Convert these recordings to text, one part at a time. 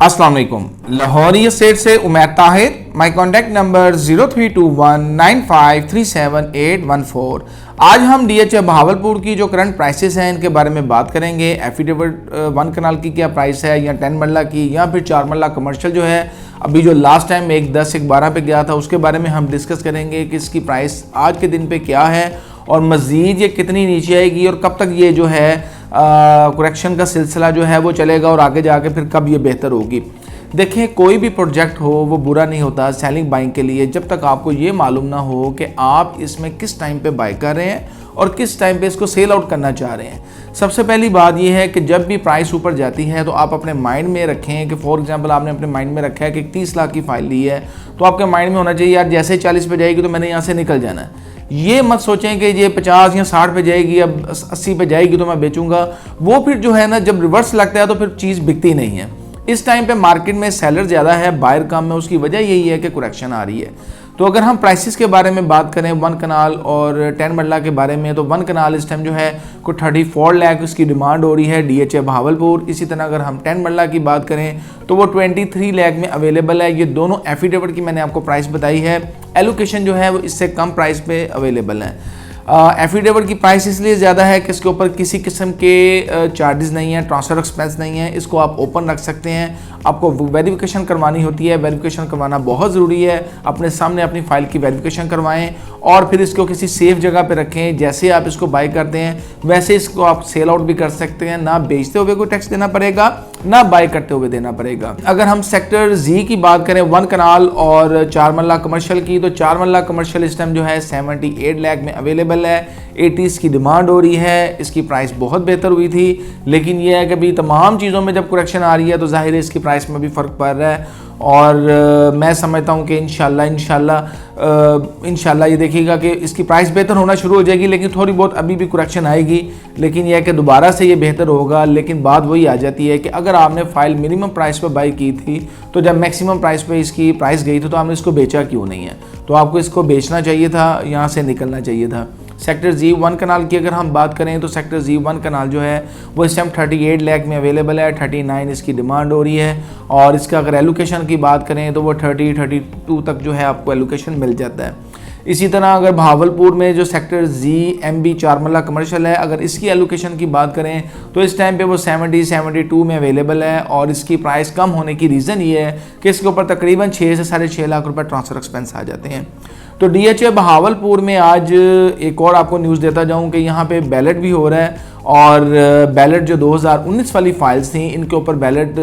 अस्सलाम वालेकुम। लाहौरी एस्टेट से उमैद ताहिर। माई कॉन्टैक्ट नंबर 032195378814। आज हम DHA बहावलपुर की जो करंट प्राइसेस हैं इनके बारे में बात करेंगे। एफिडेविट 1 कनाल की क्या प्राइस है, या 10 मरला की, या फिर 4 मरला कमर्शियल जो है अभी जो लास्ट टाइम 110 112 पे गया था उसके बारे में हम डिस्कस करेंगे कि इसकी प्राइस आज के दिन पे क्या है और मज़ीद ये कितनी नीचे आएगी और कब तक ये जो है करेक्शन का सिलसिला जो है वो चलेगा और आगे जाके फिर कब ये बेहतर होगी। देखें, कोई भी प्रोजेक्ट हो वो बुरा नहीं होता सेलिंग बाइंग के लिए, जब तक आपको ये मालूम ना हो कि आप इसमें किस टाइम पे बाय कर रहे हैं और किस टाइम पे इसको सेल आउट करना चाह रहे हैं। सबसे पहली बात यह है कि जब भी प्राइस ऊपर जाती है तो आप अपने माइंड में रखें कि फॉर एग्जांपल आपने अपने माइंड में रखा है कि 30 लाख की फाइल ली है तो आपके माइंड में होना चाहिए यार जैसे 40 पे जाएगी तो मैंने यहाँ से निकल जाना है। ये मत सोचें कि ये 50 या 60 पे जाएगी, अब 80 पे जाएगी तो मैं बेचूंगा। वो फिर जो है ना, जब रिवर्स लगता है तो फिर चीज़ बिकती नहीं है। इस टाइम पे मार्केट में सेलर ज़्यादा है, बायर कम है। उसकी वजह यही है कि करेक्शन आ रही है। तो अगर हम प्राइसेस के बारे में बात करें 1 कनाल और 10 मरला के बारे में, तो 1 कनाल इस टाइम जो है कोई 34 लाख उसकी डिमांड हो रही है DHA बहावलपुर। इसी तरह अगर हम 10 मरला की बात करें तो वो 23 लाख में अवेलेबल है। ये दोनों एफिडेविट की मैंने आपको प्राइस बताई है। एलोकेशन जो है वो इससे कम प्राइस पे अवेलेबल है। एफिडेविट की प्राइस इसलिए ज़्यादा है कि इसके ऊपर किसी किस्म के चार्जेस नहीं है, ट्रांसफ़र एक्सपेंस नहीं है। इसको आप ओपन रख सकते हैं। आपको वेरिफिकेशन करवानी होती है, वेरिफिकेशन करवाना बहुत ज़रूरी है। अपने सामने अपनी फ़ाइल की वेरिफिकेशन करवाएं और फिर इसको किसी सेफ जगह पे रखें। जैसे आप इसको बाय करते हैं वैसे इसको आप सेल आउट भी कर सकते हैं। ना बेचते हुए कोई टैक्स देना पड़ेगा, ना बाय करते हुए देना पड़ेगा। अगर हम सेक्टर जी की बात करें 1 कनाल और 4 मरला कमर्शियल की, तो 4 मरला कमर्शियल इस टाइम जो है 78 लाख में अवेलेबल है। 80 की डिमांड हो रही है। इसकी प्राइस बहुत बेहतर हुई थी, लेकिन यह है कि अभी तमाम चीज़ों में जब करेक्शन आ रही है तो जाहिर है इसकी प्राइस में भी फ़र्क पड़ रहा है। और मैं समझता हूँ कि इंशाल्लाह ये देखिएगा कि इसकी प्राइस बेहतर होना शुरू हो जाएगी, लेकिन थोड़ी बहुत अभी भी करेक्शन आएगी, लेकिन यह है कि दोबारा से ये बेहतर होगा। लेकिन बात वही आ जाती है कि अगर आपने फ़ाइल मिनिमम प्राइस पे बाई की थी तो जब मैक्सिमम प्राइस पे इसकी प्राइस गई थी तो आपने इसको बेचा क्यों नहीं है? तो आपको इसको बेचना चाहिए था, यहाँ से निकलना चाहिए था। सेक्टर जी 1 कनाल की अगर हम बात करें तो सेक्टर जी 1 कनाल जो है वो इस टाइम 38 लाख में अवेलेबल है। 39 इसकी डिमांड हो रही है और इसका अगर एलोकेशन की बात करें तो वो 32 तक जो है आपको एलोकेशन मिल जाता है। इसी तरह अगर बहावलपुर में जो सेक्टर जी MB 4 मरला कमर्शियल है, अगर इसकी एलोकेशन की बात करें तो इस टाइम पे वो 72 में अवेलेबल है। और इसकी प्राइस कम होने की रीज़न ये है कि इसके ऊपर तकरीबन 6 से 6.5 लाख रुपए ट्रांसफ़र एक्सपेंस आ जाते हैं। तो DHA बहावलपुर में आज एक और आपको न्यूज़ देता जाऊं कि यहाँ पे बैलेट भी हो रहा है और बैलेट जो 2019 वाली फाइल्स थी इनके ऊपर बैलेट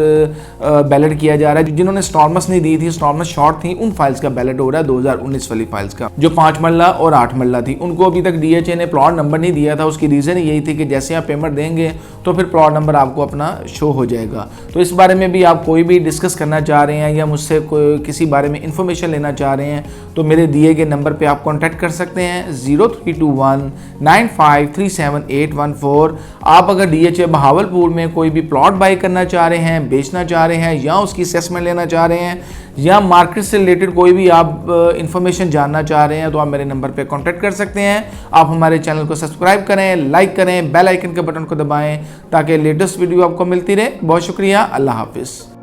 किया जा रहा है। जिन्होंने स्टॉर्मस नहीं दी थी, स्टॉर्मस शॉर्ट थी, उन फाइल्स का बैलेट हो रहा है 2019 वाली फाइल्स का, जो 5 मरला और 8 मरला थी। उनको अभी तक DHA ने प्लॉट नंबर नहीं दिया था। उसकी रीज़न यही थी कि जैसे आप पेमेंट देंगे तो फिर प्लॉट नंबर आपको अपना शो हो जाएगा। तो इस बारे में भी आप कोई भी डिस्कस करना चाह रहे हैं या मुझसे कोई किसी बारे में इंफॉर्मेशन लेना चाह रहे हैं तो मेरे दिए गए नंबर पे आप कांटेक्ट कर सकते हैं 032195378814। आप अगर DHA बहावलपुर में कोई भी प्लॉट बाय करना चाह रहे हैं, बेचना चाह रहे हैं, या उसकी असेसमेंट लेना चाह रहे हैं, या मार्केट से रिलेटेड कोई भी आप इंफॉर्मेशन जानना चाह रहे हैं तो आप मेरे नंबर पे कांटेक्ट कर सकते हैं। आप हमारे चैनल को सब्सक्राइब करें, लाइक करें, बेल आइकन के बटन को दबाएं ताकि लेटेस्ट वीडियो आपको मिलती रहे। बहुत शुक्रिया। अल्लाह हाफिज़।